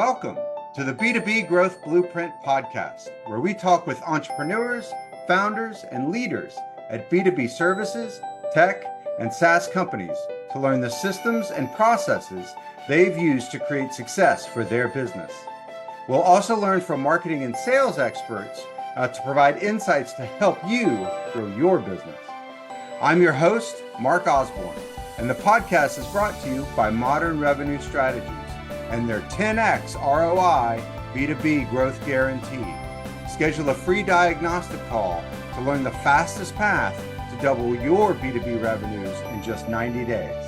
welcome to the B2B Growth Blueprint Podcast, where we talk with entrepreneurs, founders, and leaders at B2B services, tech, and SaaS companies to learn the systems and processes they've used to create success for their business. We'll also learn from marketing and sales experts to provide insights to help you grow your business. I'm your host, Mark Osborne, and the podcast is brought to you by Modern Revenue Strategies and their 10x ROI B2B Growth Guarantee. Schedule a free diagnostic call to learn the fastest path to double your B2B revenues in just 90 days.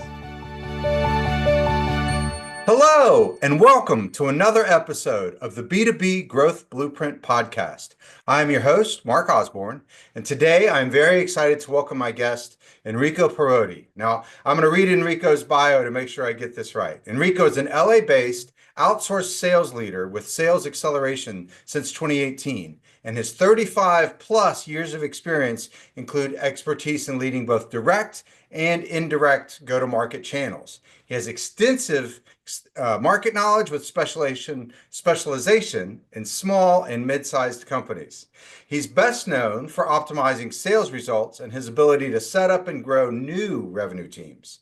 Hello, and welcome to another episode of the B2B Growth Blueprint Podcast. I'm your host, Mark Osborne, and today I'm very excited to welcome my guest, Enrico Parodi. Now, I'm going to read Enrico's bio to make sure I get this right. Enrico is an LA-based outsourced sales leader with sales acceleration since 2018, and his 35 plus years of experience include expertise in leading both direct and indirect go-to-market channels. He has extensive market knowledge with specialization in small and mid-sized companies. He's best known for optimizing sales results and his ability to set up and grow new revenue teams.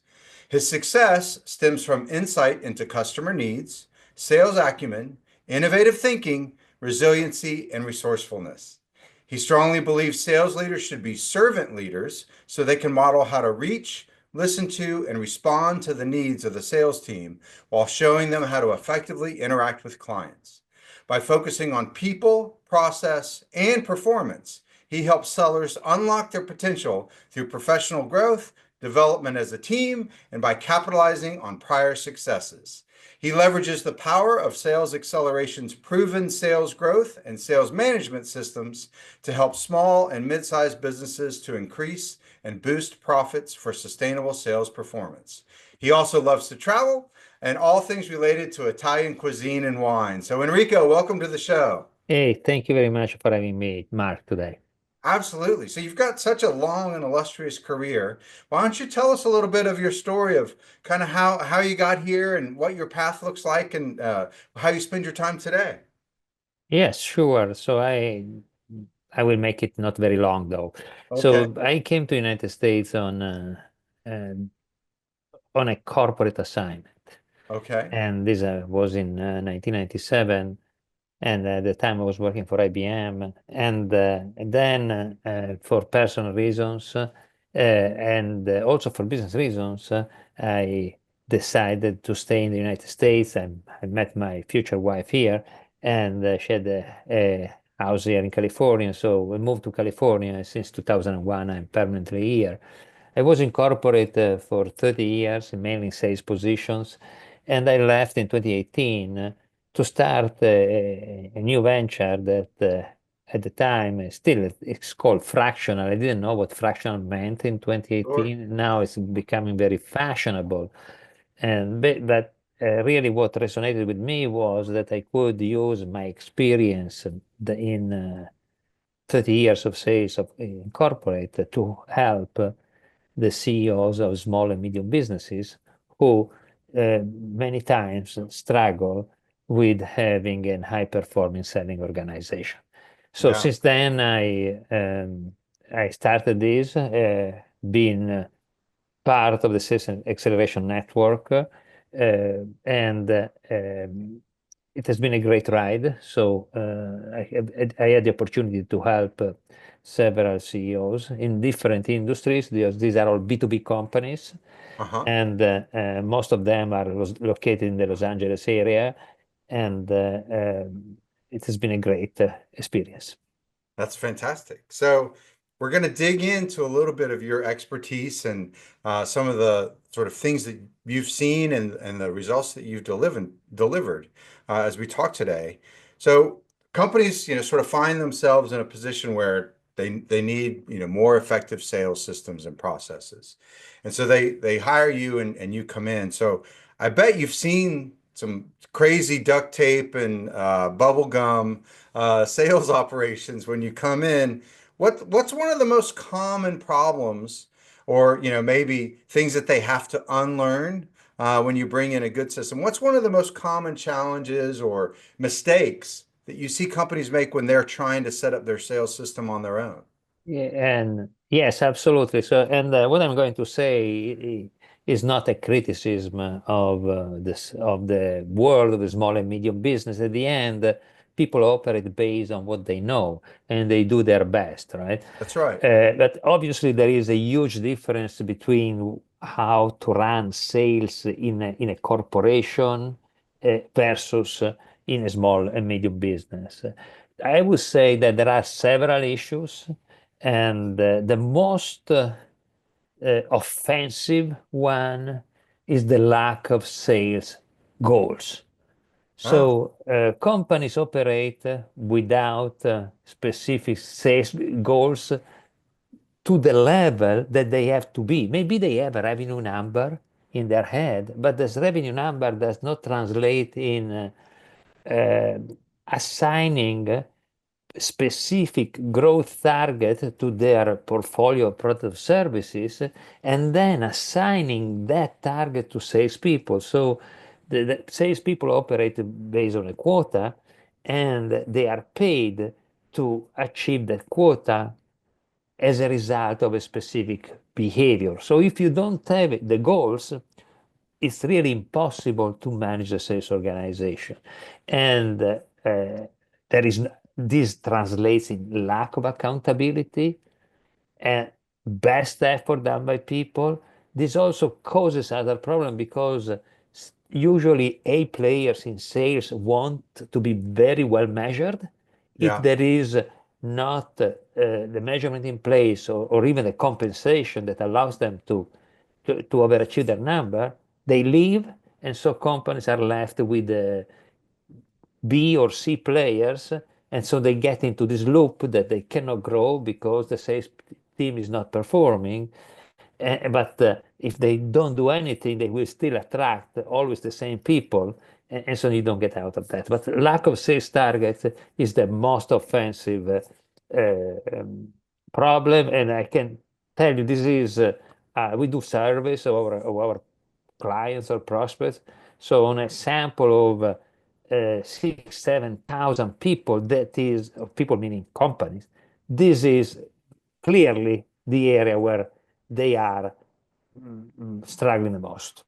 His success stems from insight into customer needs, sales acumen, innovative thinking, resiliency, and resourcefulness. He strongly believes sales leaders should be servant leaders so they can model how to reach, listen to, and respond to the needs of the sales team while showing them how to effectively interact with clients. By focusing on people, process, and performance, he helps sellers unlock their potential through professional growth, development as a team, and by capitalizing on prior successes. He leverages the power of Sales Acceleration's proven sales growth and sales management systems to help small and mid-sized businesses to increase and boost profits for sustainable sales performance. He also loves to travel and all things related to Italian cuisine and wine. So Enrico, welcome to the show. Hey, thank you very much for having me, Mark, today. Absolutely. So you've got such a long and illustrious career. Why don't you tell us a little bit of your story of kind of how you got here and what your path looks like and how you spend your time today? Yes, sure. So I will make it not very long though. Okay. So I came to United States on a corporate assignment, Okay. and this was in 1997. And at the time I was working for IBM, and then for personal reasons and also for business reasons, I decided to stay in the United States. I met my future wife here, and she had a house here in California. So we moved to California, and since 2001, I'm permanently here. I was in corporate for 30 years, mainly in sales positions, and I left in 2018 to start a new venture that at the time it's called fractional. I didn't know what fractional meant in Sure. 2018. Now it's becoming very fashionable. But really what resonated with me was that I could use my experience in 30 years of sales in corporate to help the CEOs of small and medium businesses who many times struggle with having a high-performing selling organization. So Yeah. since then, I started this, being part of the Sales Acceleration Network, and it has been a great ride. So I had the opportunity to help several CEOs in different industries. These are all B2B companies, Uh-huh. and most of them are located in the Los Angeles area, and it has been a great experience. That's fantastic. So we're going to dig into a little bit of your expertise and some of the sort of things that you've seen and the results that you've delivered as we talk today. So companies, sort of find themselves in a position where they need, more effective sales systems and processes. And so they hire you and you come in. So I bet you've seen some crazy duct tape and bubble gum sales operations when you come in. What's one of the most common problems or maybe things that they have to unlearn when you bring in a good system. What's one of the most common challenges or mistakes that you see companies make when they're trying to set up their sales system on their own? Yeah, and yes, absolutely. So, and what I'm going to say is not a criticism of this of the world of the small and medium business. At the end, people operate based on what they know, and they do their best, right? That's right. But obviously, there is a huge difference between how to run sales in a corporation versus in a small and medium business. I would say that there are several issues. And the most offensive one is the lack of sales goals. Oh, So companies operate without specific sales goals to the level that they have to be. Maybe they have a revenue number in their head, but this revenue number does not translate in uh, assigning specific growth target to their portfolio of product services and then assigning that target to salespeople. So the salespeople operate based on a quota and they are paid to achieve that quota as a result of a specific behavior. So if you don't have the goals, it's really impossible to manage the sales organization. And there is this translates in lack of accountability and best effort done by people. This also causes other problem because usually A players in sales want to be very well measured. If yeah. there is not the measurement in place or even the compensation that allows them to overachieve their number, they leave, and so companies are left with B or C players, and so they get into this loop that they cannot grow because the sales team is not performing. But if they don't do anything, they will still attract always the same people, and so you don't get out of that. But lack of sales targets is the most offensive problem, and I can tell you this is we do surveys of our clients or prospects. So on a sample of 6, 7,000 people, that is, of people meaning companies, this is clearly the area where they are struggling the most.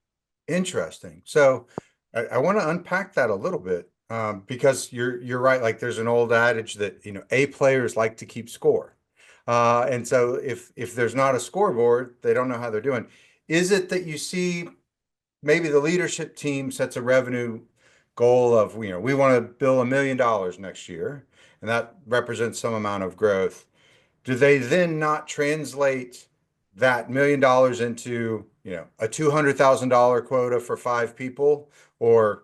Interesting. So I want to unpack that a little bit because you're right. Like there's an old adage that A players like to keep score, and so if there's not a scoreboard, they don't know how they're doing. Is it that you see maybe the leadership team sets a revenue goal of we want to bill $1 million next year, and that represents some amount of growth? Do they then not translate that $1 million into, a $200,000 quota for 5 people, or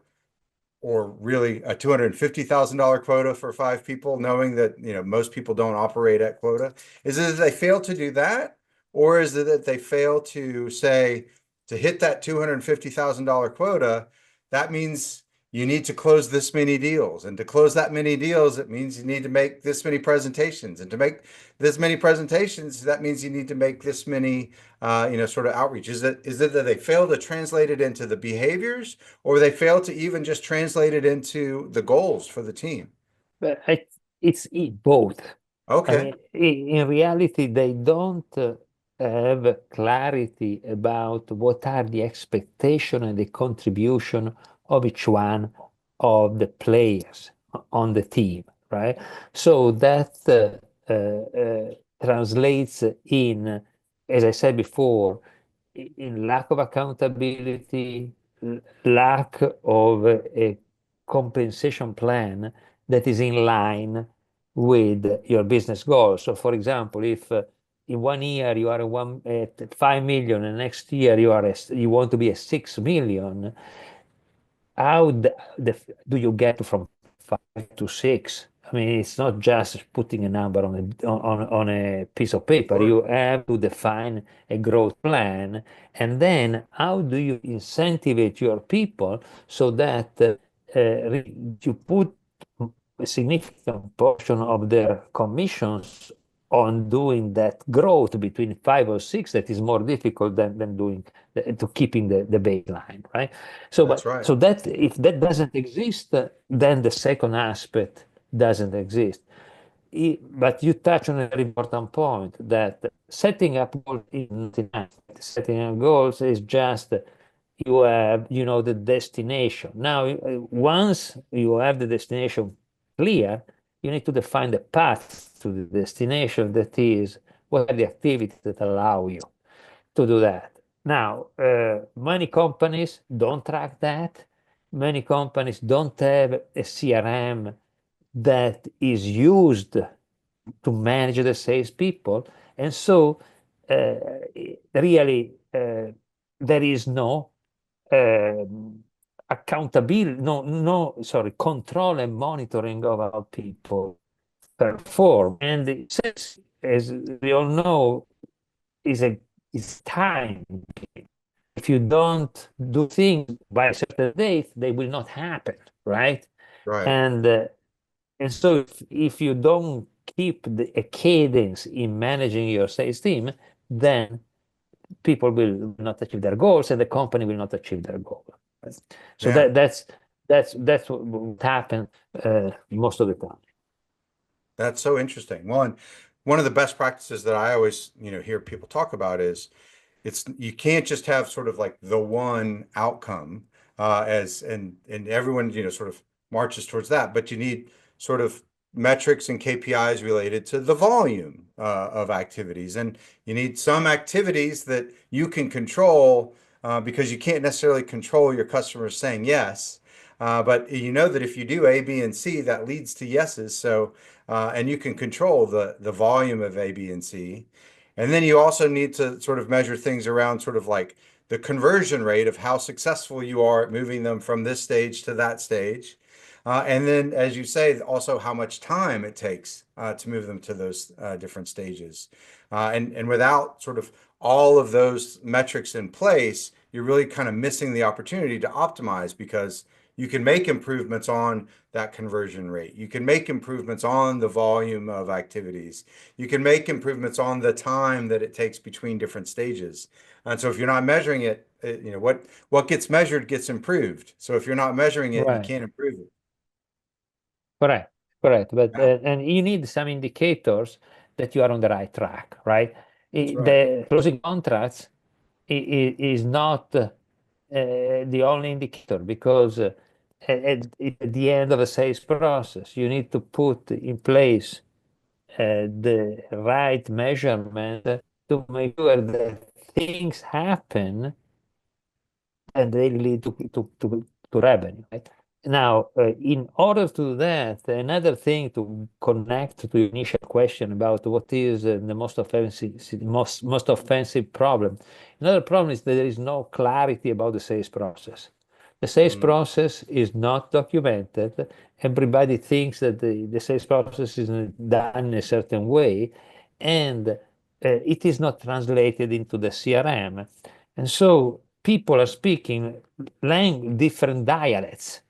really a $250,000 quota for 5 people, knowing that, most people don't operate at quota? Is it that they fail to do that, or is it that they fail to say to hit that $250,000 quota, that means you need to close this many deals. And to close that many deals, it means you need to make this many presentations. And to make this many presentations, that means you need to make this many, sort of outreach. Is it that they fail to translate it into the behaviors, or they fail to even just translate it into the goals for the team? But it's both. I Okay. mean, in reality, they don't have clarity about what are the expectation and the contribution of each one of the players on the team, right? So that translates in, as I said before, in lack of accountability, lack of a compensation plan that is in line with your business goals. So, for example, if in one year you are at 5 million and next year you want to be at 6 million, how do you get from 5 to 6? I mean, it's not just putting a number on a piece of paper. Sure. You have to define a growth plan, and then how do you incentivize your people so that you put a significant portion of their commissions on doing that growth between 5 or 6 that is more difficult than doing to keeping the baseline, right? So, That's right. so that if that doesn't exist, then the second aspect doesn't exist. But you touch on a very important point that setting up goals is not enough. Setting up goals is just you have, the destination. Now, once you have the destination clear, you need to define the path to the destination. That is, what are the activities that allow you to do that? Now, many companies don't track that. Many companies don't have a CRM that is used to manage the salespeople. And so, uh, really, there is no accountability, sorry, control and monitoring of how people perform. And it says, as we all know, is a is time. If you don't do things by a certain date, they will not happen, right? Right. And so if you don't keep a cadence in managing your sales team, then people will not achieve their goals and the company will not achieve their goal. Right? So Yeah. that's what happens most of the time. That's so interesting. One of the best practices that I always, hear people talk about is you can't just have sort of like the one outcome as and everyone sort of marches towards that, but you need sort of metrics and KPIs related to the volume of activities, and you need some activities that you can control because you can't necessarily control your customers saying yes. But you know that if you do A, B, and C, that leads to yeses. So, and you can control the volume of A, B, and C. And then you also need to sort of measure things around sort of like the conversion rate of how successful you are at moving them from this stage to that stage. And then, as you say, also how much time it takes to move them to those different stages. And without sort of all of those metrics in place, you're really kind of missing the opportunity to optimize because you can make improvements on that conversion rate. You can make improvements on the volume of activities. You can make improvements on the time that it takes between different stages. And so if you're not measuring it, what gets measured gets improved. So if you're not measuring it, you Right. can't improve it. Correct. Correct. But Yeah, and you need some indicators that you are on the right track, right? that's right. The closing contracts is not the only indicator because at the end of a sales process, you need to put in place the right measurement to make sure that things happen and they lead to revenue, right? Now, in order to do that, another thing to connect to your initial question about what is the most offensive problem. Another problem is that there is no clarity about the sales process. The sales Mm, process is not documented. Everybody thinks that the sales process is done in a certain way, and it is not translated into the CRM. And so people are speaking different dialects,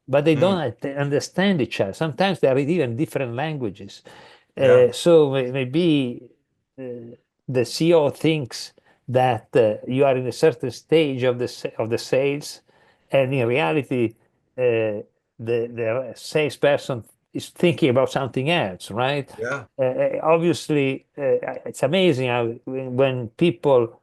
but they mm, don't understand each other. Sometimes they are even different languages. yeah, So maybe uh, the CEO thinks that you are in a certain stage of the sales, and in reality, the salesperson is thinking about something else, right? yeah, Obviously, it's amazing how when people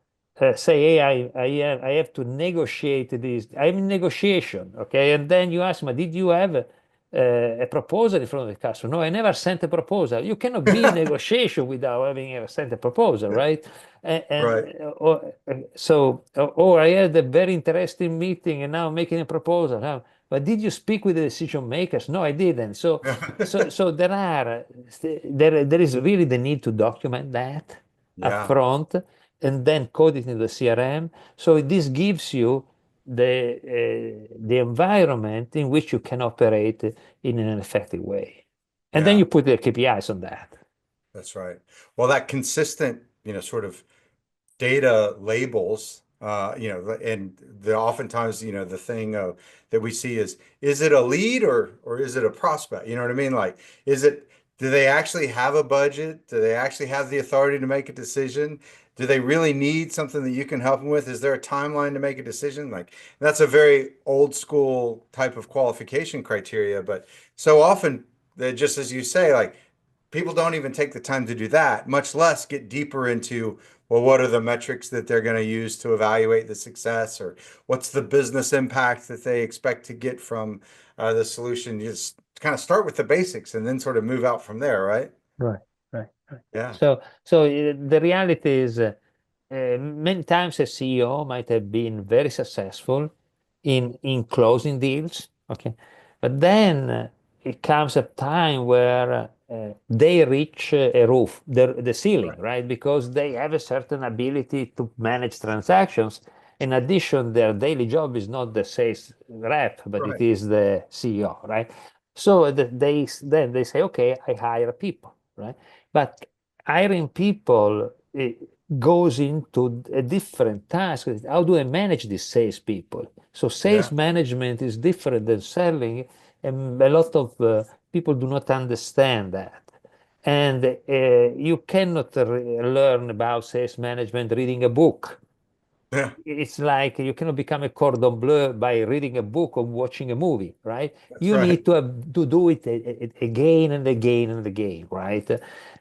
say, "Hey, I have to negotiate this. I'm in negotiation, okay?" And then you ask me, "Did you have a proposal in front of the customer?" No, I never sent a proposal. You cannot be in negotiation without having ever sent a proposal, right? right. I had a very interesting meeting, and now I'm making a proposal. Now, but did you speak with the decision makers? No, I didn't. So there is really the need to document that Yeah, upfront and then code it in the CRM. So this gives you the environment in which you can operate in an effective way. And then yeah, you put the KPIs on that. that's right. Well, that consistent, sort of data labels, and the oftentimes, the thing that we see is it a lead or is it a prospect? You know what I mean? Like, is it do they actually have a budget? Do they actually have the authority to make a decision? Do they really need something that you can help them with? Is there a timeline to make a decision? Like that's a very old school type of qualification criteria, but so often that just as you say, like people don't even take the time to do that, much less get deeper into, well, what are the metrics that they're going to use to evaluate the success, or what's the business impact that they expect to get from the solution? You just kind of start with the basics and then sort of move out from there, right? Right, right, right. Yeah. So the reality is, many times a CEO might have been very successful in closing deals, okay, but then it comes a time where they reach a roof, the ceiling, Right. right? Because they have a certain ability to manage transactions. In addition, their daily job is not the sales rep, but it Right. is the CEO, right? So then they say, okay, I hire people, right? But hiring people goes into a different task. How do I manage these salespeople? So sales Yeah. management is different than selling, and a lot of people do not understand that. And you cannot learn about sales management reading a book. Yeah. It's like you cannot become a cordon bleu by reading a book or watching a movie, right? That's You right. need to do it again and again and again, right?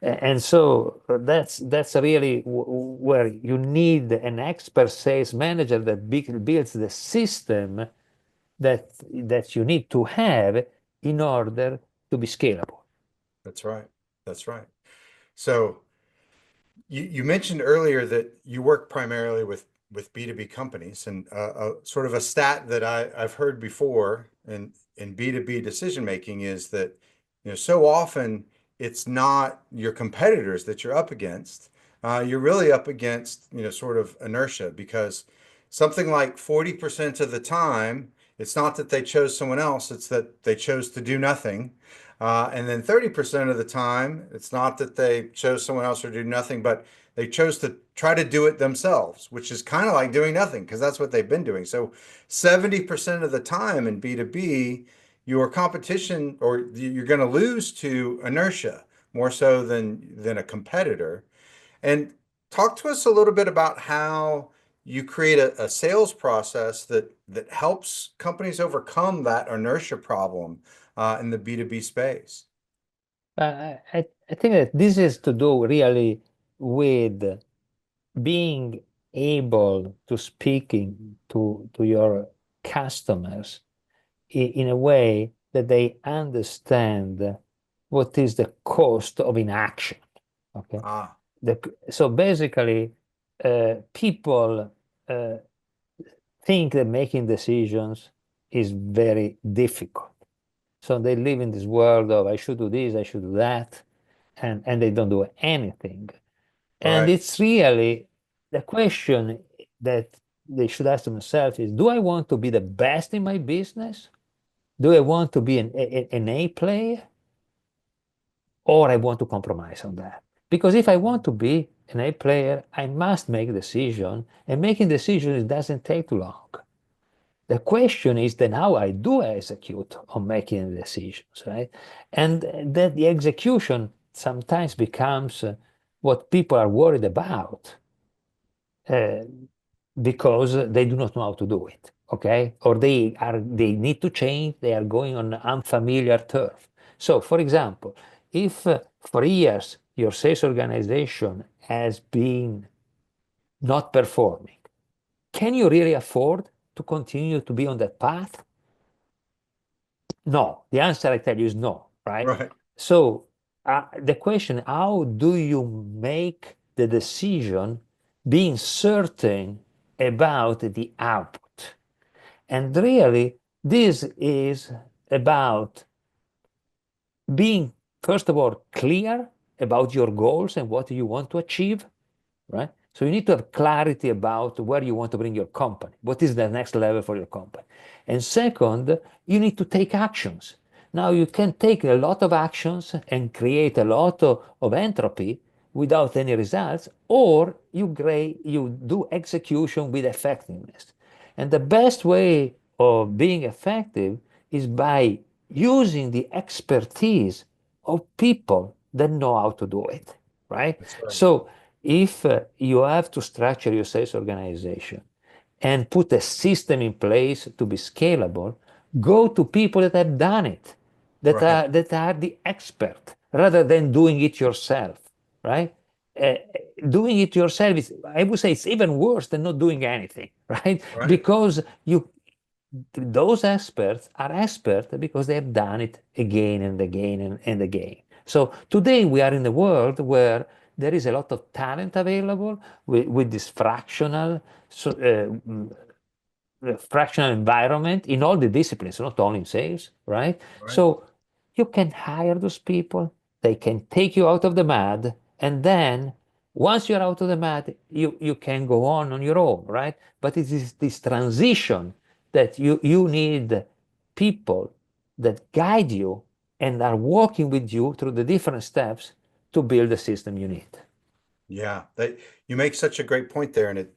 And so that's really where you need an expert sales manager that builds the system that you need to have in order to be scalable. That's right. That's right. So you mentioned earlier that you work primarily with B2B companies, and sort of a stat that I've heard before in B2B decision making is that so often it's not your competitors that you're up against. You're really up against sort of inertia, because something like 40% of the time it's not that they chose someone else, it's that they chose to do nothing. And then 30% of the time, it's not that they chose someone else or do nothing, but they chose to try to do it themselves, which is kind of like doing nothing because that's what they've been doing. So 70% of the time in B2B, your competition, or you're going to lose to inertia more so than a competitor. And talk to us a little bit about how you create a sales process that helps companies overcome that inertia problem in the B2B space. I think that this is to do really with being able to speaking to your customers in a way that they understand what is the cost of inaction. Okay, Ah, so basically, people uh, think that making decisions is very difficult. So they live in this world of I should do this, I should do that, and they don't do anything. And right, it's really the question that they should ask themselves is, do I want to be the best in my business? Do I want to be an A player? Or I want to compromise on that? Because if I want to be an A player, I must make a decision, and making decisions doesn't take too long. The question is then how I do execute on making decisions, right? And that the execution sometimes becomes what people are worried about uh, because they do not know how to do it, okay? Or they need to change, they are going on unfamiliar turf. So, for example, if for years your sales organization has been not performing, can you really afford to continue to be on that path? No. The answer I tell you is no, right? right, So the question, how do you make the decision being certain about the output? And really, this is about being, first of all, clear about your goals and what you want to achieve, right? So you need to have clarity about where you want to bring your company. What is the next level for your company? And second, you need to take actions. Now you can take a lot of actions and create a lot of entropy without any results, or you do execution with effectiveness. And the best way of being effective is by using the expertise of people that know how to do it, right? That's right. So if you have to structure your sales organization and put a system in place to be scalable, go to people that have done it, Right. that are the expert, rather than doing it yourself, right? Uh, Doing it yourself is, I would say, it's even worse than not doing anything, right? Right. Because those experts are experts because they have done it again and again and again. So today we are in a world where there is a lot of talent available with this fractional environment in all the disciplines, not only in sales, right? Right. So you can hire those people, they can take you out of the mud, and then once you're out of the mud, you can go on your own, right? But it is this transition that you need people that guide you and are walking with you through the different steps to build the system you need. Yeah, that you make such a great point there, and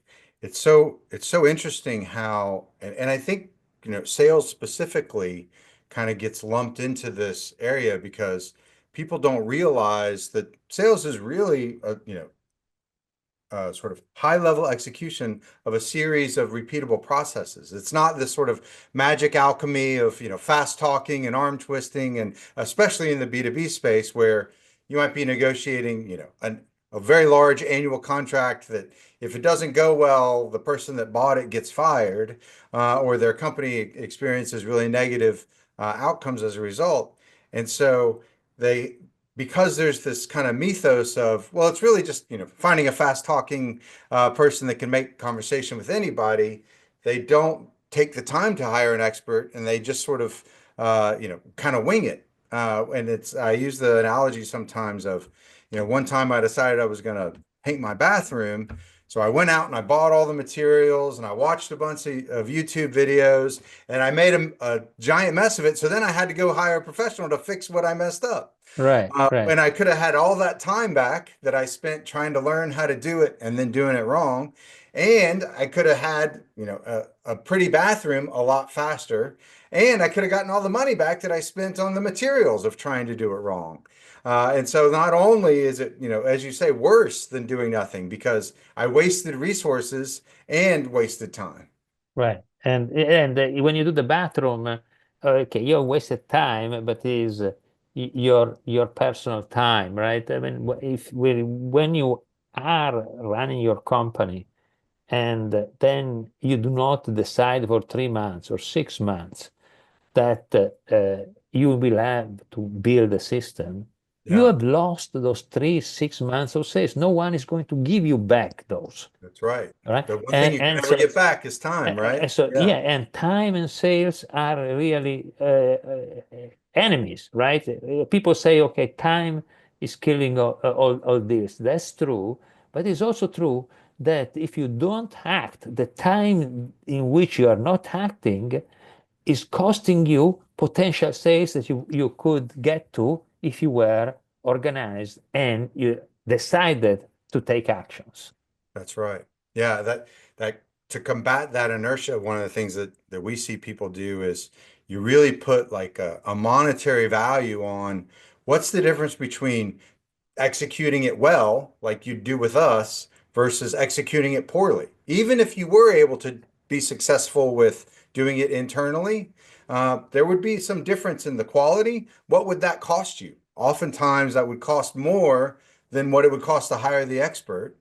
it's so interesting how, and I think sales specifically kind of gets lumped into this area because people don't realize that sales is really sort of high level execution of a series of repeatable processes. It's not this sort of magic alchemy of, fast talking and arm twisting, and especially in the B2B space where you might be negotiating, a very large annual contract that if it doesn't go well, the person that bought it gets fired, or their company experiences really negative outcomes as a result. And so they because there's this kind of mythos of, well, it's really just, finding a fast talking person that can make conversation with anybody. They don't take the time to hire an expert and they just sort of, kind of wing it. I use the analogy sometimes of, one time I decided I was going to paint my bathroom. So I went out and I bought all the materials and I watched a bunch of YouTube videos and I made a giant mess of it. So then I had to go hire a professional to fix what I messed up. Right, right, And I could have had all that time back that I spent trying to learn how to do it and then doing it wrong. And I could have had, a pretty bathroom a lot faster. And I could have gotten all the money back that I spent on the materials of trying to do it wrong. And so not only is it, as you say, worse than doing nothing because I wasted resources and wasted time. right. And when you do the bathroom, okay, you wasted time, but it is your personal time, right? I mean, when you are running your company and then you do not decide for 3 months or 6 months that you will have to build a system, you Yeah, have lost those 3, 6 months of sales. No one is going to give you back those, that's right. right? The one thing And you can and never so get back is time, right? so Yeah, yeah, and time and sales are really enemies, right? People say, okay, time is killing all this. That's true, but it's also true that if you don't act, the time in which you are not acting is costing you potential sales that you could get to if you were organized and you decided to take actions. that's right. Yeah, that to combat that inertia, one of the things that we see people do is you really put like a monetary value on what's the difference between executing it well, like you do with us, versus executing it poorly. Even if you were able to be successful with doing it internally, there would be some difference in the quality. What would that cost you? Oftentimes, that would cost more than what it would cost to hire the expert.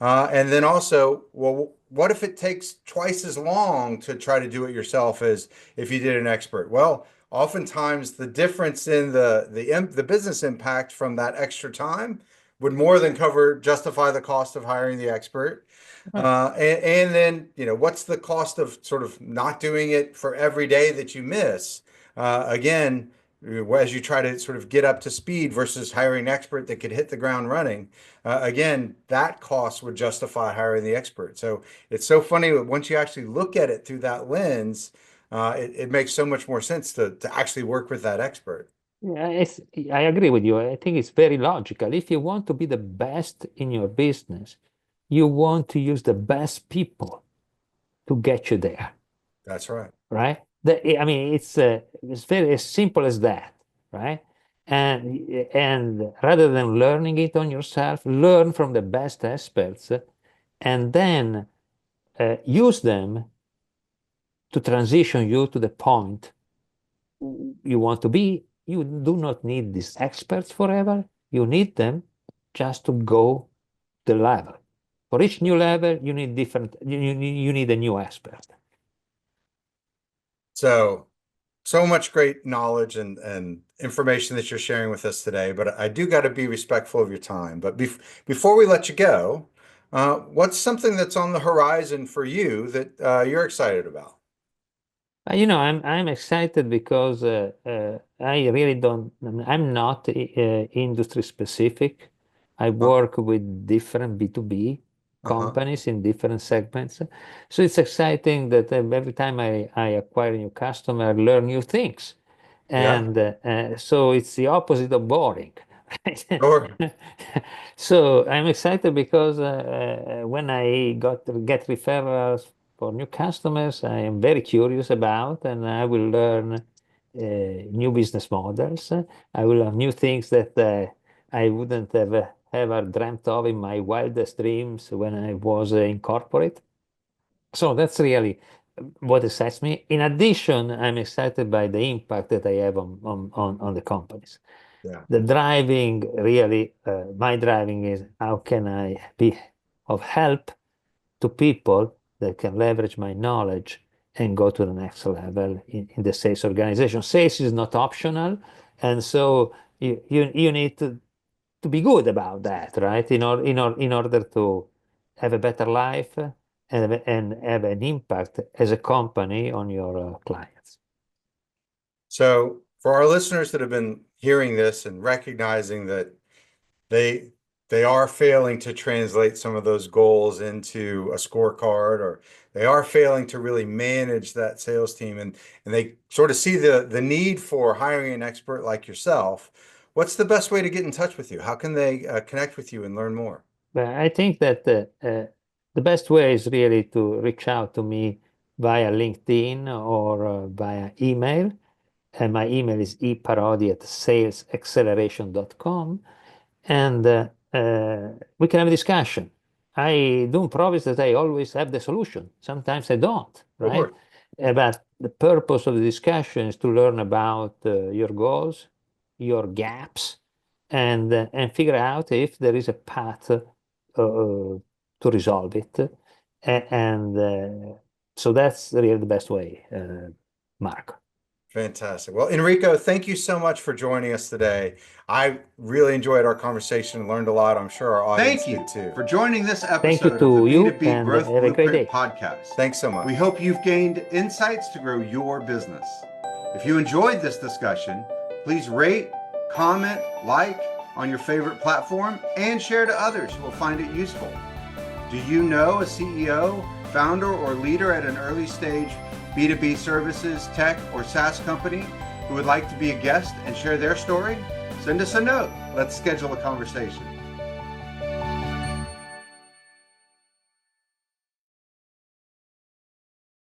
And then also, well, what if it takes twice as long to try to do it yourself as if you did an expert? Well, oftentimes the difference in the business impact from that extra time would more than justify the cost of hiring the expert. Right. And then, what's the cost of sort of not doing it for every day that you miss? Again, as you try to sort of get up to speed versus hiring an expert that could hit the ground running, again, that cost would justify hiring the expert. So it's so funny that once you actually look at it through that lens, it makes so much more sense to actually work with that expert. Yeah, I agree with you. I think it's very logical. If you want to be the best in your business, you want to use the best people to get you there, That's right. right? I mean, it's very as simple as that, right? And rather than learning it on yourself, learn from the best experts and then use them to transition you to the point you want to be. You do not need these experts forever. You need them just to go the level. For each new level, you need you need a new expert. So much great knowledge and information that you're sharing with us today, but I do got to be respectful of your time. But before we let you go, what's something that's on the horizon for you that you're excited about? I'm excited because I really don't. I'm not industry specific. I Uh, work with different B2B uh-huh. companies in different segments. So it's exciting that every time I acquire a new customer, I learn new things. Yeah, And so it's the opposite of boring. Right? sure. So I'm excited because when I get referrals for new customers, I am very curious about, and I will learn new business models. I will learn new things that I wouldn't have ever dreamt of in my wildest dreams when I was in corporate. So that's really what excites me. In addition, I'm excited by the impact that I have on the companies. Yeah. The driving, really, my driving is how can I be of help to people that can leverage my knowledge and go to the next level in the sales organization. Sales is not optional, and so you need to be good about that, right? In order to have a better life and have an impact as a company on your clients. So for our listeners that have been hearing this and recognizing that they they are failing to translate some of those goals into a scorecard, or they are failing to really manage that sales team, and they sort of see the need for hiring an expert like yourself, what's the best way to get in touch with you? How can they connect with you and learn more? But I think that the best way is really to reach out to me via LinkedIn or via email. And my email is eparodi@salesacceleration.com. And we can have a discussion. I don't promise that I always have the solution. Sometimes I don't, right? Sure. But the purpose of the discussion is to learn about your goals, your gaps, and figure out if there is a path to resolve it. And so that's really the best way, Mark. Fantastic. Well, Enrico, thank you so much for joining us today. I really enjoyed our conversation and learned a lot. I'm sure our audience Thank you did too. for joining this Thank you episode of the to you, B2B and Growth have a great Blueprint day. Podcast. Thanks so much. We hope you've gained insights to grow your business. If you enjoyed this discussion, please rate, comment, like on your favorite platform, and share to others who will find it useful. Do you know a CEO, founder, or leader at an early stage B2B services, tech, or SaaS company who would like to be a guest and share their story? Send us a note. Let's schedule a conversation.